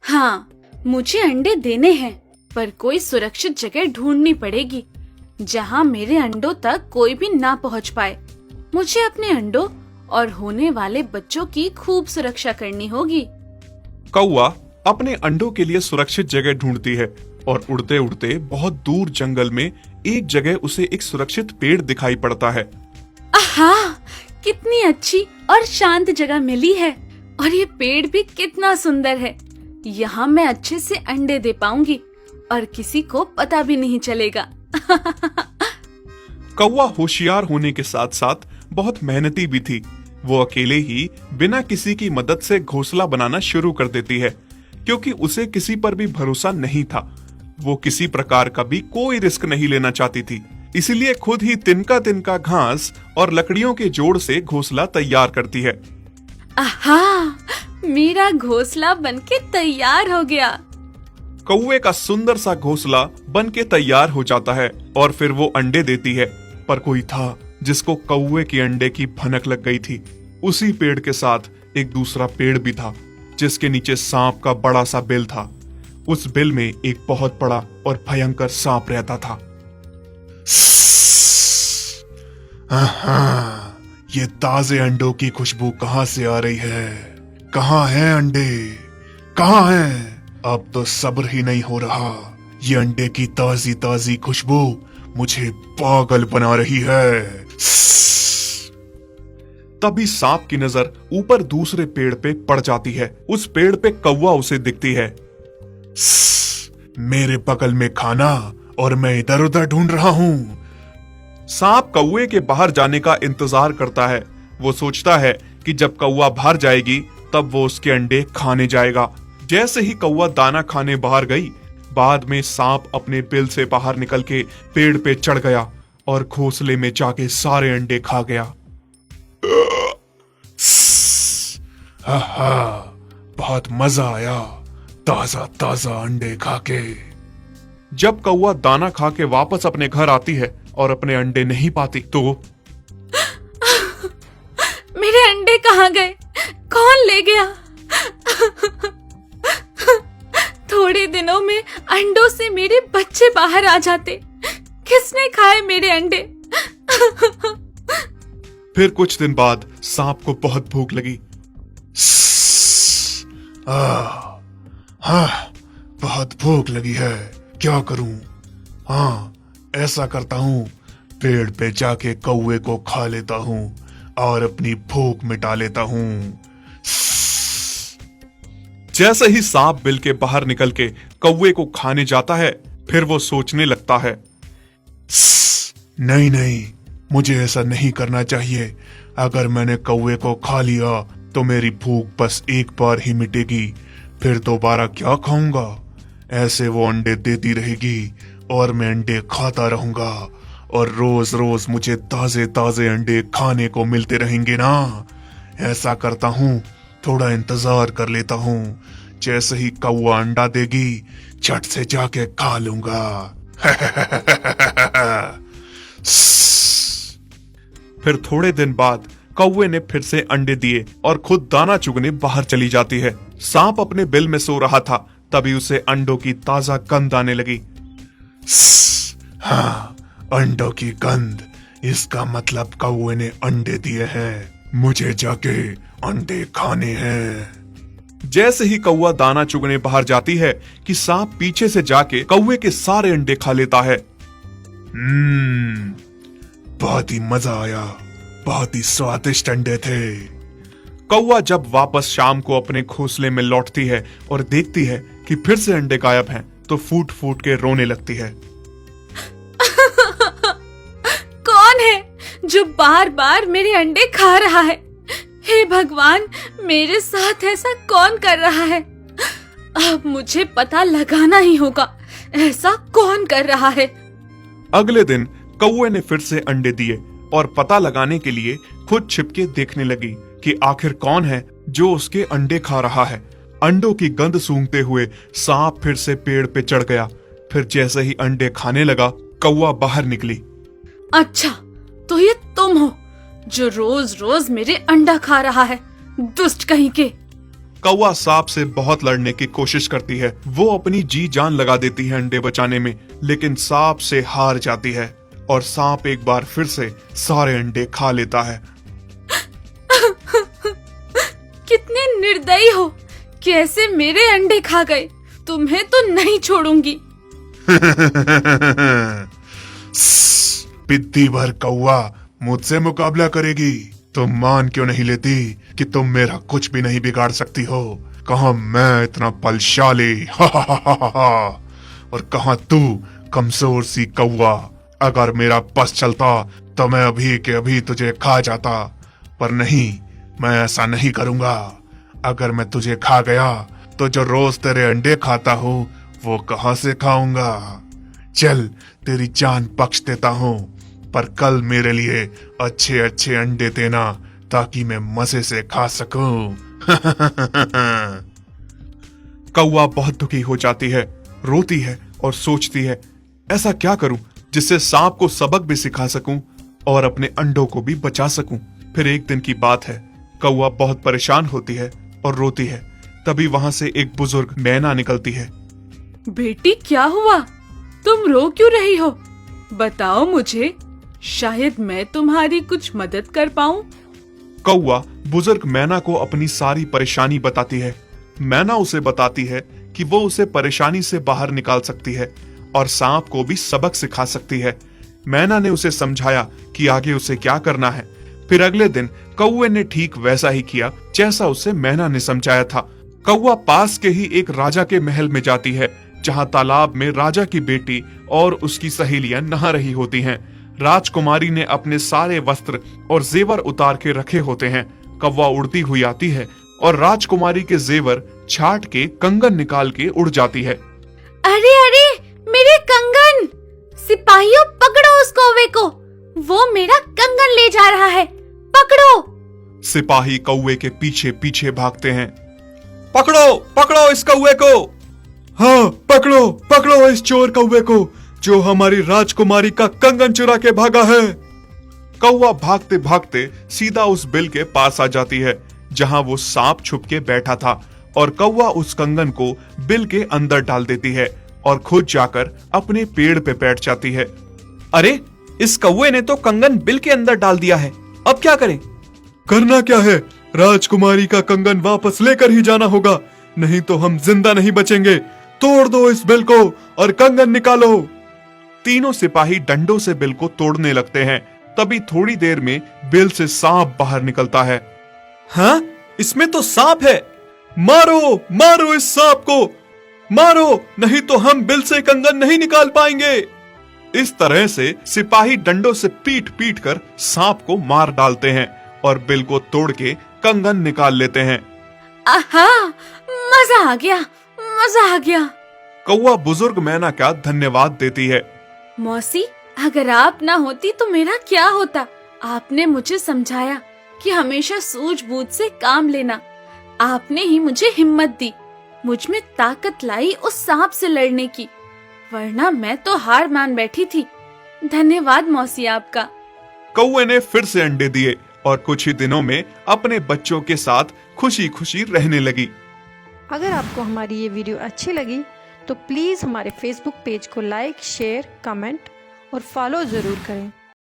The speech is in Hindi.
हाँ, मुझे अंडे देने हैं, पर कोई सुरक्षित जगह ढूंढनी पड़ेगी जहाँ मेरे अंडों तक कोई भी ना पहुँच पाए। मुझे अपने अंडों और होने वाले बच्चों की खूब सुरक्षा करनी होगी। कौवा अपने अंडों के लिए सुरक्षित जगह ढूंढती है और उड़ते उड़ते बहुत दूर जंगल में एक जगह उसे एक सुरक्षित पेड़ दिखाई पड़ता है। आहा, कितनी अच्छी और शांत जगह मिली है, और ये पेड़ भी कितना सुंदर है। यहाँ मैं अच्छे से अंडे दे पाऊंगी और किसी को पता भी नहीं चलेगा। कौवा होशियार होने के साथ साथ बहुत मेहनती भी थी। वो अकेले ही बिना किसी की मदद से घोंसला बनाना शुरू कर देती है, क्योंकि उसे किसी पर भी भरोसा नहीं था। वो किसी प्रकार का भी कोई रिस्क नहीं लेना चाहती थी, इसीलिए खुद ही तिनका तिनका घास और लकड़ियों के जोड़ से घोंसला तैयार करती है। आहा, मेरा घोंसला बनके तैयार हो गया। कौवे का सुंदर सा घोंसला बनके तैयार हो जाता है और फिर वो अंडे देती है। पर कोई था जिसको कौवे के अंडे की भनक लग गई थी। उसी पेड़ के साथ एक दूसरा पेड़ भी था, जिसके नीचे सांप का बड़ा सा बिल था। उस बिल में एक बहुत बड़ा और भयंकर सांप रहता था। ये ताजे अंडों की खुशबू कहाँ से आ रही है? कहाँ हैं अंडे? कहाँ हैं? अब तो सब्र ही नहीं हो रहा। ये अंडे की ताजी ताजी खुशबू मुझे पागल बना रही है। तभी सांप की नजर ऊपर दूसरे पेड़ पे पड़ जाती है। उस पेड़ पे कौवा उसे दिखती है। मेरे बगल में खाना और मैं इधर उधर ढूंढ रहा हूँ। सांप कौवे के बाहर जाने का इंतजार करता है। वो सोचता है कि जब कौवा बाहर जाएगी तब वो उसके अंडे खाने जाएगा। जैसे ही कौवा दाना खाने बाहर गई, बाद में सांप अपने बिल से बाहर निकल के पेड़ पे चढ़ गया और घोंसले में जाके सारे अंडे खा गया। बहुत मजा आया ताजा ताजा अंडे खा के। जब कौवा दाना खा के वापस अपने घर आती है और अपने अंडे नहीं पाती तो मेरे अंडे कहाँ गए? कौन ले गया? थोड़े दिनों में अंडों से मेरे बच्चे बाहर आ जाते। किसने खाए मेरे अंडे? फिर कुछ दिन बाद सांप को बहुत भूख लगी। हाँ, बहुत भूख लगी है, क्या करूं? हाँ, ऐसा करता हूं, पेड़ पे जाके कौवे को खा लेता हूं और अपनी भूख मिटा लेता हूं। जैसे ही सांप बिल के बाहर निकल के कौवे को खाने जाता है, फिर वो सोचने लगता है, नहीं नहीं, मुझे ऐसा नहीं करना चाहिए। अगर मैंने कौवे को खा लिया तो मेरी भूख बस एक बार ही मिटेगी, फिर दोबारा क्या खाऊंगा? ऐसे वो अंडे देती रहेगी और मैं अंडे खाता रहूंगा और रोज रोज मुझे ताजे ताजे अंडे खाने को मिलते रहेंगे ना। ऐसा करता हूँ, थोड़ा इंतजार कर लेता हूँ। जैसे ही कौवा अंडा देगी, झट से जाके खा लूंगा। फिर थोड़े दिन बाद कौवे ने फिर से अंडे दिए और खुद दाना चुगने बाहर चली जाती है। सांप अपने बिल में सो रहा था, तभी उसे अंडों की ताजा गंध आने लगी। हाँ, अंडों की गंध, इसका मतलब कौवे ने अंडे दिए हैं। मुझे जाके अंडे खाने हैं। जैसे ही कौवा दाना चुगने बाहर जाती है कि सांप पीछे से जाके कौवे के सारे अंडे खा लेता है। बहुत ही मजा आया, बहुत ही स्वादिष्ट अंडे थे। कौवा जब वापस शाम को अपने घोंसले में लौटती है और देखती है कि फिर से अंडे गायब हैं, तो फूट फूट के रोने लगती है। कौन है जो बार बार मेरे अंडे खा रहा है? हे भगवान, मेरे साथ ऐसा कौन कर रहा है? अब मुझे पता लगाना ही होगा, ऐसा कौन कर रहा है। अगले दिन कौवे ने फिर से अंडे दिए और पता लगाने के लिए खुद छिपके देखने लगी कि आखिर कौन है जो उसके अंडे खा रहा है। अंडों की गंध सूंघते हुए सांप फिर से पेड़ पे चढ़ गया। फिर जैसे ही अंडे खाने लगा, कौवा बाहर निकली। अच्छा, तो ये तुम हो जो रोज रोज मेरे अंडा खा रहा है, दुष्ट कहीं के। कौवा सांप से बहुत लड़ने की कोशिश करती है। वो अपनी जी जान लगा देती है अंडे बचाने में, लेकिन सांप से हार जाती है और सांप एक बार फिर से सारे अंडे खा लेता है। कितने निर्दयी हो, कैसे मेरे अंडे खा गए। तुम्हें तो नहीं छोड़ूंगी। पिद्दी भर कौवा मुझसे मुकाबला करेगी। तुम मान क्यों नहीं लेती कि तुम मेरा कुछ भी नहीं बिगाड़ सकती हो? कहाँ मैं इतना बलशाली और कहाँ तू कमजोर सी कौवा। अगर मेरा बस चलता तो मैं अभी के अभी तुझे खा जाता, पर नहीं, मैं ऐसा नहीं करूंगा। अगर मैं तुझे खा गया तो जो रोज तेरे अंडे खाता हूँ वो कहाँ से खाऊंगा? चल, तेरी जान बख्श देता हूँ, पर कल मेरे लिए अच्छे अच्छे अंडे देना ताकि मैं मजे से खा सकूं। कौवा बहुत दुखी हो जाती है, रोती है और सोचती है ऐसा क्या करूं जिससे सांप को सबक भी सिखा सकूं और अपने अंडों को भी बचा सकूं। फिर एक दिन की बात है, कौवा बहुत परेशान होती है और रोती है। तभी वहां से एक बुजुर्ग मैना निकलती है। बेटी, क्या हुआ? तुम रो क्यों रही हो? बताओ मुझे, शायद मैं तुम्हारी कुछ मदद कर पाऊं। कौवा बुजुर्ग मैना को अपनी सारी परेशानी बताती है। मैना उसे बताती है कि वो उसे परेशानी से बाहर निकाल सकती है और सांप को भी सबक सिखा सकती है। मैना ने उसे समझाया कि आगे उसे क्या करना है। फिर अगले दिन कौवे ने ठीक वैसा ही किया जैसा उसे मैना ने समझाया था। कौवा पास के ही एक राजा के महल में जाती है, जहां तालाब में राजा की बेटी और उसकी सहेलियां नहा रही होती हैं। राजकुमारी ने अपने सारे वस्त्र और जेवर उतार के रखे होते हैं। कौवा उड़ती हुई आती है और राजकुमारी के जेवर छाट के कंगन निकाल के उड़ जाती है। अरे अरे, मेरे कंगन! सिपाहियों, पकड़ो उस कौवे को, वो मेरा कंगन ले जा रहा है, पकड़ो! सिपाही कौवे के पीछे पीछे भागते हैं। पकड़ो, पकड़ो इस कौवे को! हाँ, पकड़ो, पकड़ो इस चोर कौवे को जो हमारी राजकुमारी का कंगन चुरा के भागा है। कौवा भागते भागते सीधा उस बिल के पास आ जाती है जहां वो सांप छुप के बैठा था, और कौवा उस कंगन को बिल के अंदर डाल देती है और खुद जाकर अपने पेड़ पे बैठ जाती है। अरे, इस कौवे ने तो कंगन बिल के अंदर डाल दिया है, अब क्या करें? करना क्या है? राजकुमारी का कंगन वापस लेकर ही जाना होगा, नहीं तो हम जिंदा नहीं बचेंगे। तोड़ दो इस बिल को और कंगन निकालो। तीनों सिपाही डंडों से बिल को तोड़ने लगते हैं। तभी थोड़ी देर में बिल से सांप बाहर निकलता है। हाँ, इसमें तो सांप है। मारो, मारो इस सांप को, मारो, नहीं तो हम बिल से कंगन नहीं निकाल पाएंगे। इस तरह से सिपाही डंडों से पीट पीट कर सांप को मार डालते हैं और बिल को तोड़ के कंगन निकाल लेते हैं। आहा, मजा आ गया, मजा आ गया। कौवा बुजुर्ग मैना का धन्यवाद देती है। मौसी, अगर आप ना होती तो मेरा क्या होता? आपने मुझे समझाया कि हमेशा सूझबूझ से काम लेना। आपने ही मुझे हिम्मत दी, मुझ में ताकत लाई उस सांप से लड़ने की, वरना मैं तो हार मान बैठी थी। धन्यवाद मौसी आपका। कौवे ने फिर से अंडे दिए और कुछ ही दिनों में अपने बच्चों के साथ खुशी खुशी रहने लगी। अगर आपको हमारी ये वीडियो अच्छी लगी तो प्लीज़ हमारे फेसबुक पेज को लाइक, शेयर, कमेंट और फॉलो ज़रूर करें।